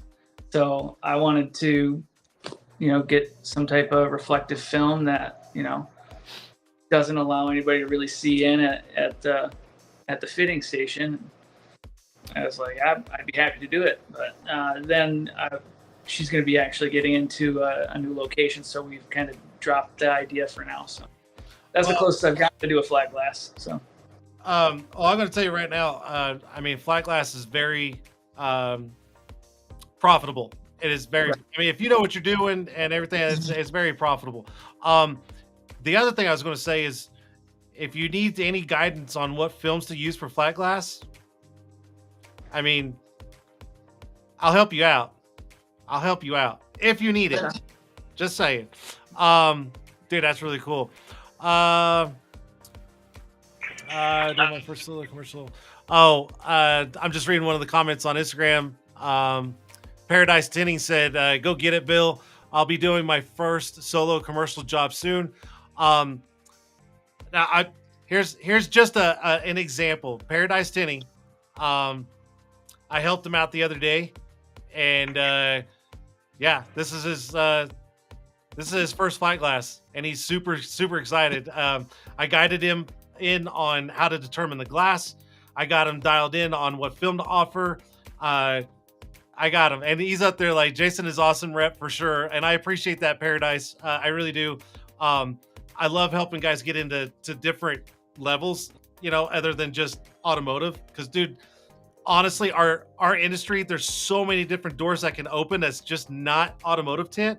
So I wanted to, you know, get some type of reflective film that, you know, doesn't allow anybody to really see in at the fitting station. I was like, I'd be happy to do it. But then she's going to be actually getting into a new location. So we've kind of dropped the idea for now. So that's the closest I've got to do a flat glass. So, I'm going to tell you right now, I mean, flat glass is very profitable. It is very, right. I mean, if you know what you're doing and everything, it's very profitable. The other thing I was going to say is, if you need any guidance on what films to use for flat glass, I mean, I'll help you out. If you need it. Just saying. Dude, that's really cool. Do my first solo commercial. I'm just reading one of the comments on Instagram. Paradise Tinting said, go get it, Bill. I'll be doing my first solo commercial job soon. Now, here's just an example. Paradise Tinting. I helped him out the other day, and yeah, this is his first flat glass, and he's super excited. I guided him in on how to determine the glass. I got him dialed in on what film to offer. I got him, and he's up there like, Jason is awesome rep for sure, and I appreciate that, Paradise. I really do. I love helping guys get into different levels, you know, other than just automotive. Because, dude, honestly, our industry, there's so many different doors that can open that's just not automotive tint.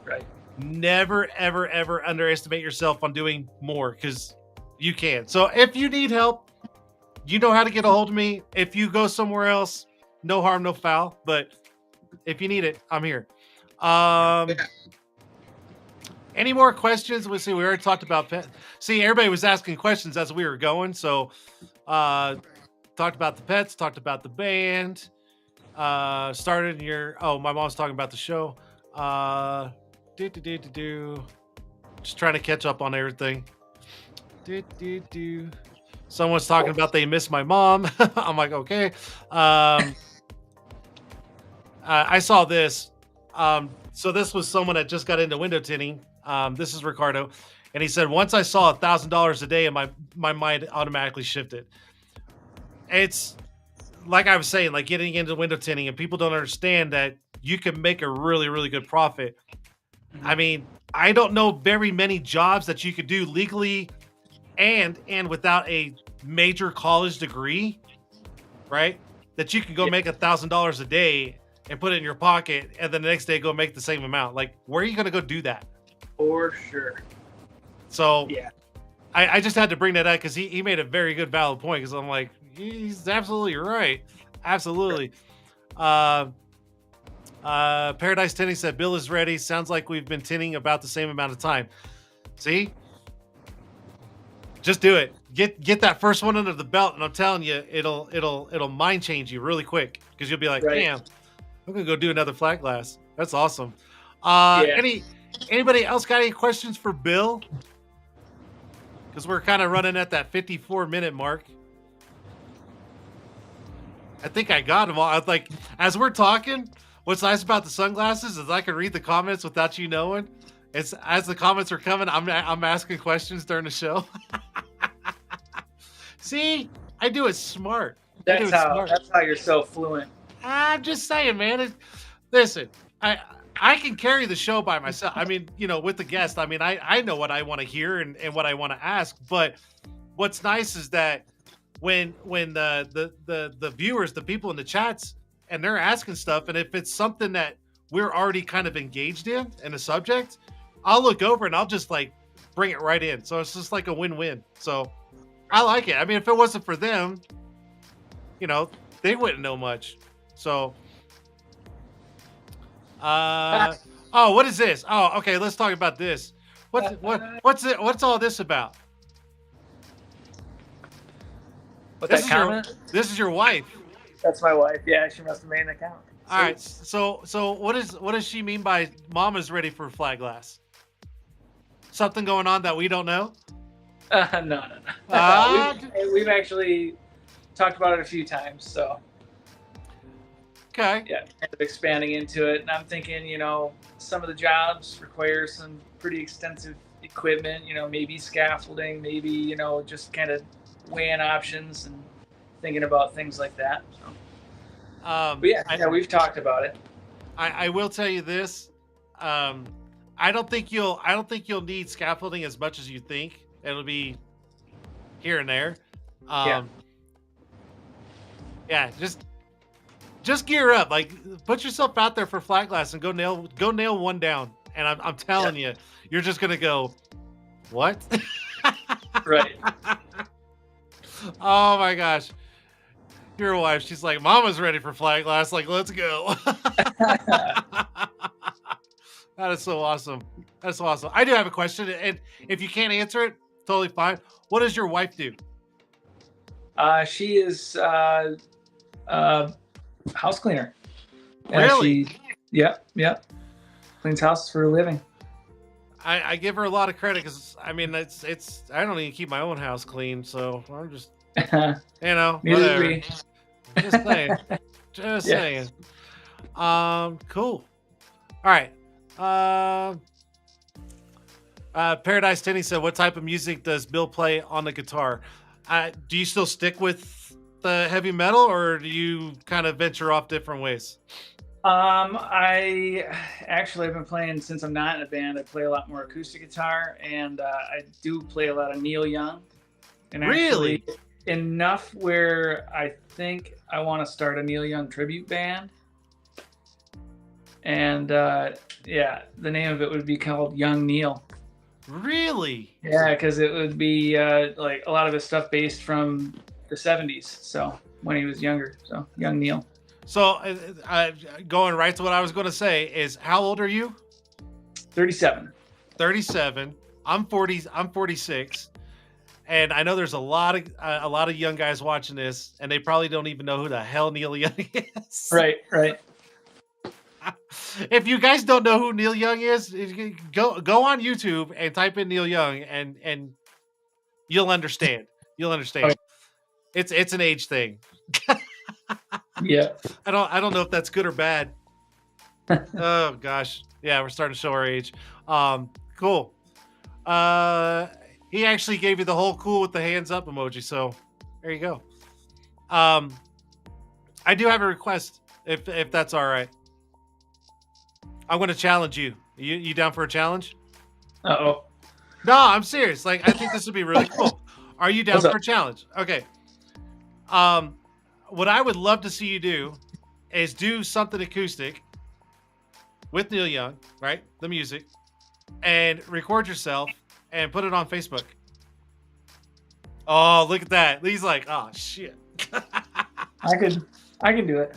Right. Never, ever underestimate yourself on doing more, because you can. So if you need help, you know how to get a hold of me. If you go somewhere else, no harm, no foul. But if you need it, I'm here. Any more questions? We already talked about pet. See, everybody was asking questions as we were going. So, talked about the pets, talked about the band, started my mom's talking about the show. Just trying to catch up on everything. Someone's talking about they miss my mom. I'm like, okay. I saw this. So this was someone that just got into window tinting. This is Ricardo, and he said, once I saw $1,000 a day, and my mind automatically shifted. It's like I was saying, like getting into window tinting, and people don't understand that you can make a really good profit. Mm-hmm. I mean, I don't know very many jobs that you could do legally and without a major college degree, right? That you can go make $1,000 a day and put it in your pocket, and then the next day go make the same amount. Like, where are you going to go do that? For sure. So yeah, I just had to bring that up because he made a very good, valid point, because I'm like, he's absolutely right. Absolutely. Paradise Tinting said, Bill is ready. Sounds like we've been tinting about the same amount of time. See? Just do it. Get that first one under the belt, and I'm telling you, it'll mind change you really quick, because you'll be like, damn, I'm gonna go do another flat glass. That's awesome. Anybody else got any questions for Bill? Because we're kind of running at that 54-minute mark. I think I got them all. I was like, as we're talking, what's nice about the sunglasses is I can read the comments without you knowing. It's as the comments are coming, I'm asking questions during the show. See, I do it smart. That's how you're so fluent. I'm just saying, man. Listen, I can carry the show by myself. I mean, with the guest, I mean, I know what I want to hear and what I want to ask. But what's nice is that when the viewers, the people in the chats, and they're asking stuff, and if it's something that we're already kind of engaged in a subject, I'll look over and I'll just like bring it right in. So it's just like a win-win. So I like it. I mean, if it wasn't for them, they wouldn't know much. So, oh, what is this? Oh, okay. Let's talk about this. What's all this about? This is your wife. That's my wife. Yeah, she must have made an account. All right. So what does she mean by Mama's ready for flat glass? Something going on that we don't know? No. We've actually talked about it a few times. So. Okay. Yeah, kind of expanding into it. And I'm thinking, some of the jobs require some pretty extensive equipment, maybe scaffolding, maybe, just kind of weighing options and thinking about things like that. So. But yeah, we've talked about it. I will tell you this. I don't think you'll need scaffolding as much as you think. It'll be here and there. Yeah, just gear up. Like, put yourself out there for flat glass and go nail one down. And I'm telling you, you're just gonna go, what? Right. Oh my gosh. Your wife, she's like, Mama's ready for flat glass. Like, let's go. That is so awesome. That's so awesome. I do have a question, and if you can't answer it, totally fine. What does your wife do? She is house cleaner. Really? Yeah. Cleans houses for a living. I give her a lot of credit because I mean it's I don't even keep my own house clean, so I'm just whatever. Just saying. Just saying. Cool. All right. Paradise Tenny said, what type of music does Bill play on the guitar? Do you still stick with the heavy metal, or do you kind of venture off different ways? I actually have been playing since I'm not in a band. I play a lot more acoustic guitar, and I do play a lot of Neil Young. And really? Enough where I think I want to start a Neil Young tribute band. And the name of it would be called Young Neil. Really? Yeah, because it would be like a lot of his stuff based from the 70s. So when he was younger. So Young Neil. So going right to what I was going to say is, how old are you? 37. 37. I'm 40. I'm 46. And I know there's a lot of young guys watching this, and they probably don't even know who the hell Neil Young is. Right. If you guys don't know who Neil Young is, go on YouTube and type in Neil Young, and you'll understand. You'll understand. Okay. It's an age thing. Yeah. I don't know if that's good or bad. Oh gosh. Yeah, we're starting to show our age. Cool. He actually gave you the whole cool with the hands up emoji, so there you go. I do have a request, if that's all right. I'm going to challenge you. You down for a challenge? Uh-oh. No, I'm serious. Like, I think this would be really cool. Are you down for a challenge? Okay. What I would love to see you do is do something acoustic with Neil Young, right? The music, and record yourself and put it on Facebook. Oh, look at that. He's like, oh shit. I can do it.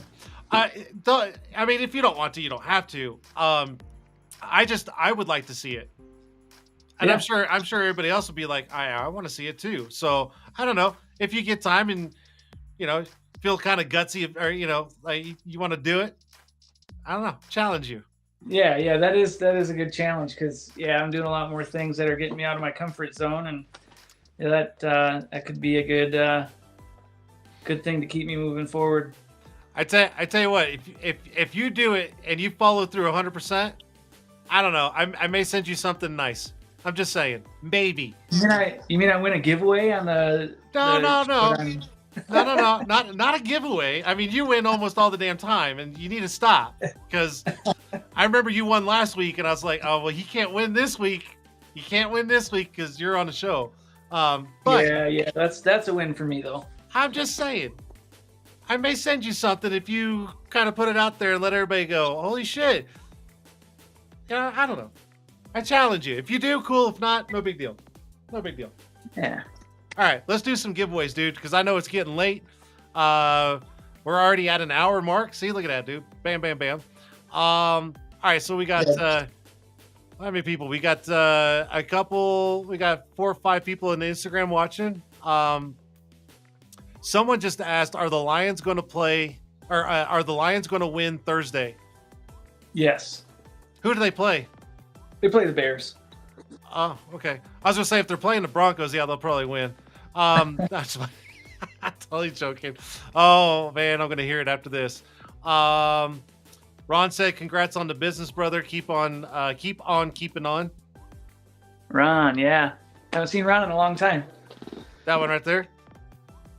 I mean, if you don't want to, you don't have to. I would like to see it. And I'm sure everybody else would be like, I want to see it too. So I don't know if you get time and, feel kind of gutsy, or, like you want to do it. I don't know. Challenge you. Yeah. That is a good challenge. Cause I'm doing a lot more things that are getting me out of my comfort zone, and that could be a good thing to keep me moving forward. I tell you what, if you do it and you follow through 100%, I don't know. I may send you something nice. I'm just saying, maybe. You mean I win a giveaway on the? No. No, not a giveaway. I mean, you win almost all the damn time, and you need to stop because I remember you won last week, and I was like, oh well, he can't win this week. He can't win this week because you're on the show. But yeah, that's a win for me though. I'm just saying, I may send you something if you kind of put it out there and let everybody go, holy shit. Yeah, I don't know. I challenge you. If you do, cool. If not, no big deal. No big deal. Yeah. All right, let's do some giveaways, dude, because I know it's getting late. We're already at an hour mark. See, look at that, dude. Bam, bam, bam. All right, so we got how many people? We got a couple. We got 4 or 5 people in Instagram watching. Someone just asked, are the Lions going to play, or are the Lions going to win Thursday? Yes. Who do they play? They play the Bears. Oh, okay. I was gonna say if they're playing the Broncos, yeah, they'll probably win. That's I'm totally joking. Oh man, I'm gonna hear it after this. Ron said, "Congrats on the business, brother. Keep on keeping on." Ron, yeah, haven't seen Ron in a long time. That one right there.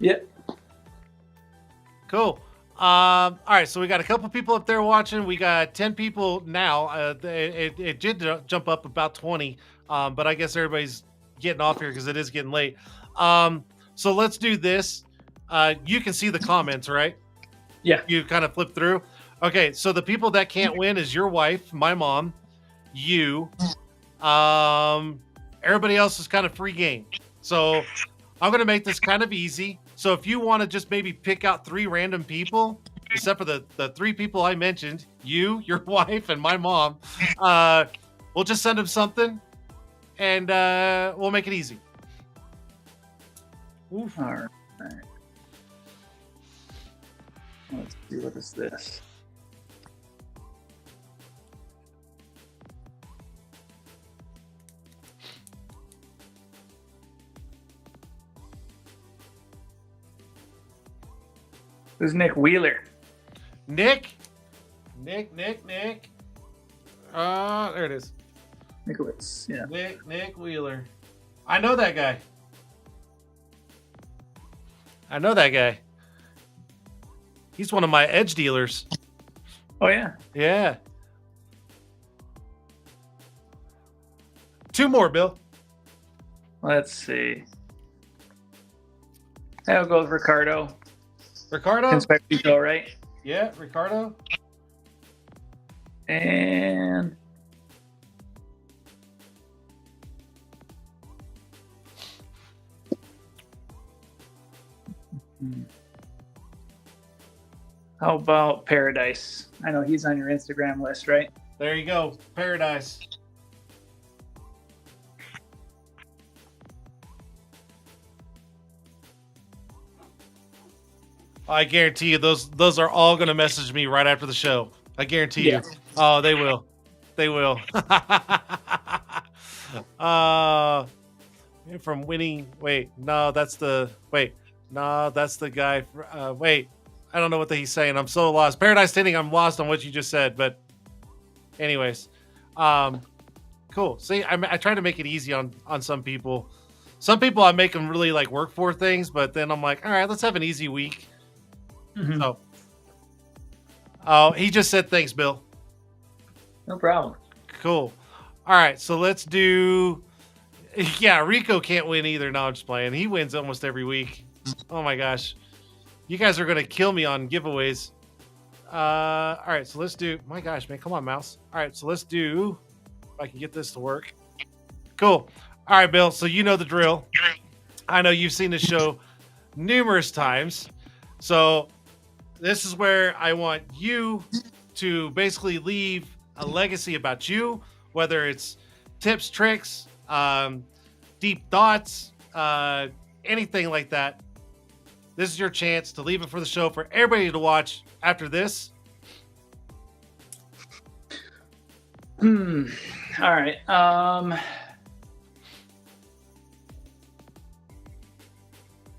Yep. Cool. All right, so we got a couple people up there watching. We got 10 people now. It did jump up about 20, but I guess everybody's getting off here because it is getting late. So let's do this. You can see the comments, right? Yeah. You kind of flip through. Okay, so the people that can't win is your wife, my mom, you. Everybody else is kind of free game. So I'm going to make this kind of easy. So if you want to just maybe pick out 3 random people, except for the 3 people I mentioned, you, your wife, and my mom, we'll just send them something, and we'll make it easy. Oof. All right. Let's see, what is this? Who's Nick Wheeler? Nick. There it is. Nicholas, yeah. Nick Wheeler. I know that guy. He's one of my edge dealers. Oh, yeah. Yeah. 2 more, Bill. Let's see. I'll go with Ricardo. Ricardo? Conspectito, right? Yeah, Ricardo. And how about Paradise? I know he's on your Instagram list, right? There you go. Paradise. I guarantee you those are all going to message me right after the show. I guarantee you. Oh, they will. They will. From winning. Wait, no, that's the. Wait, no, that's the guy. Wait, I don't know what he's saying. I'm so lost. Paradise Tinting. I'm lost on what you just said. But, anyways, cool. See, I try to make it easy on some people. Some people I make them really like work for things, but then I'm like, all right, let's have an easy week. Mm-hmm. So, oh, he just said thanks, Bill. No problem. Cool. All right, so let's do. Yeah, Rico can't win either. No, I'm just playing. He wins almost every week. Oh my gosh, you guys are gonna kill me on giveaways. All right, so let's do. My gosh, man, come on, mouse. All right, so let's do. If I can get this to work. Cool. All right, Bill. So you know the drill. I know you've seen the show numerous times. So this is where I want you to basically leave a legacy about you, whether it's tips, tricks, deep thoughts, anything like that. This is your chance to leave it for the show for everybody to watch after this. All right.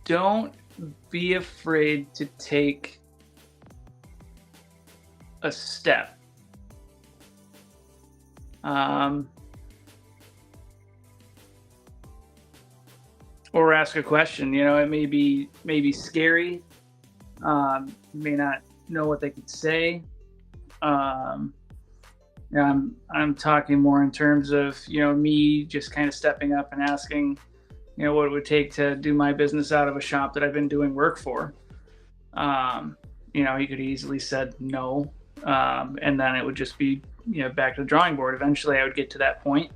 Don't be afraid to take a step. or ask a question. You know, it may be scary. You may not know what they could say. Um, yeah, I'm talking more in terms of, you know, me just kind of stepping up and asking, you know, what it would take to do my business out of a shop that I've been doing work for. You know, he could easily said no, and then it would just be, you know, back to the drawing board. Eventually, I would get to that point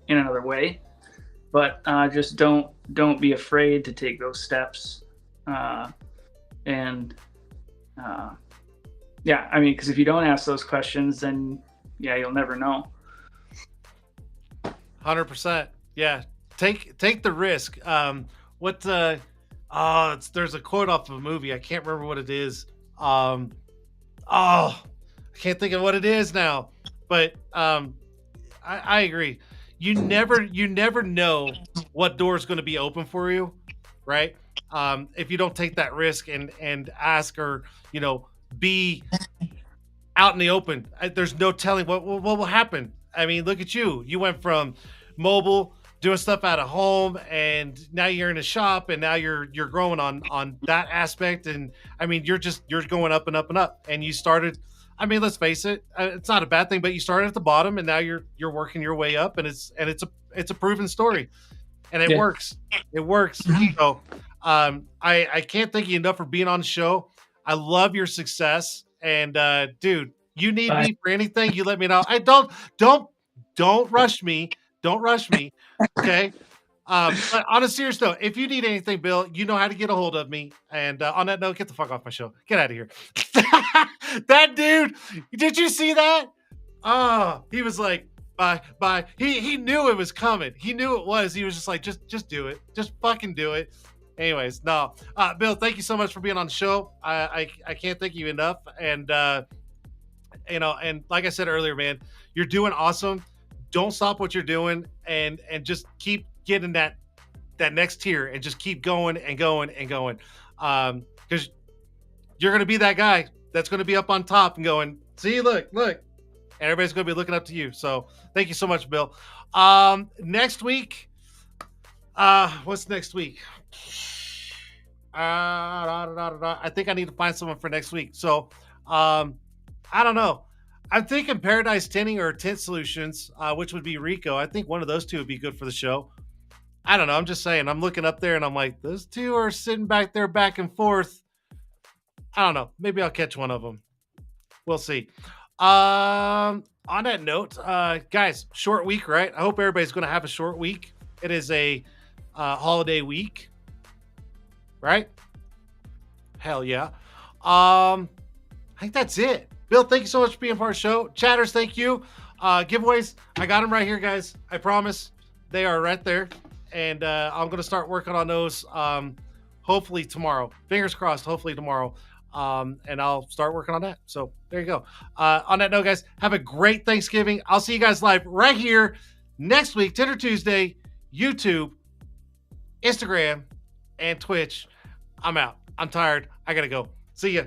in another way, but just don't be afraid to take those steps. And yeah, I mean, because if you don't ask those questions, then yeah, you'll never know. 100%. Yeah. Take the risk. What there's a quote off of a movie. I can't remember what it is. I can't think of what it is now. But I agree. You never know what door is going to be open for you, right? If you don't take that risk and ask, or be out in the open. There's no telling what will happen. I mean, look at you. You went from mobile, doing stuff out of home, and now you're in a shop, and now you're growing on that aspect. And I mean, you're going up and up and up. And you started. I mean, let's face it, it's not a bad thing, but you started at the bottom, and now you're working your way up, and it's a proven story, and it Yeah. works. It works. So, I can't thank you enough for being on the show. I love your success, and dude, you need Bye. me for anything, you let me know. I don't rush me. Don't rush me. Okay. But on a serious note, if you need anything, Bill, you know how to get a hold of me. And on that note, get the fuck off my show. Get out of here. That dude, did you see that? Oh, he was like, bye, bye. He knew it was coming. He knew it was. He was just like, just do it. Just fucking do it. Anyways, no. Bill, thank you so much for being on the show. I can't thank you enough. And and like I said earlier, man, you're doing awesome. Don't stop what you're doing, and just keep getting that next tier, and just keep going and going and going. Because you're gonna be that guy that's gonna be up on top and going, see, look, and everybody's gonna be looking up to you. So thank you so much, Bill. Next week, what's next week? I think I need to find someone for next week. So, I don't know. I'm thinking Paradise Tinting or Tint Solutions, which would be Rico. I think one of those two would be good for the show. I don't know. I'm just saying. I'm looking up there and I'm like, those two are sitting back there back and forth. I don't know. Maybe I'll catch one of them. We'll see. On that note, guys, short week, right? I hope everybody's going to have a short week. It is a holiday week, right? Hell yeah. I think that's it. Bill, thank you so much for being part of the show. Chatters, thank you. Giveaways, I got them right here, guys. I promise. They are right there. And I'm going to start working on those hopefully tomorrow. Fingers crossed, hopefully tomorrow. And I'll start working on that. So there you go. On that note, guys, have a great Thanksgiving. I'll see you guys live right here next week, Tint'er Tuesday, YouTube, Instagram, and Twitch. I'm out. I'm tired. I got to go. See ya.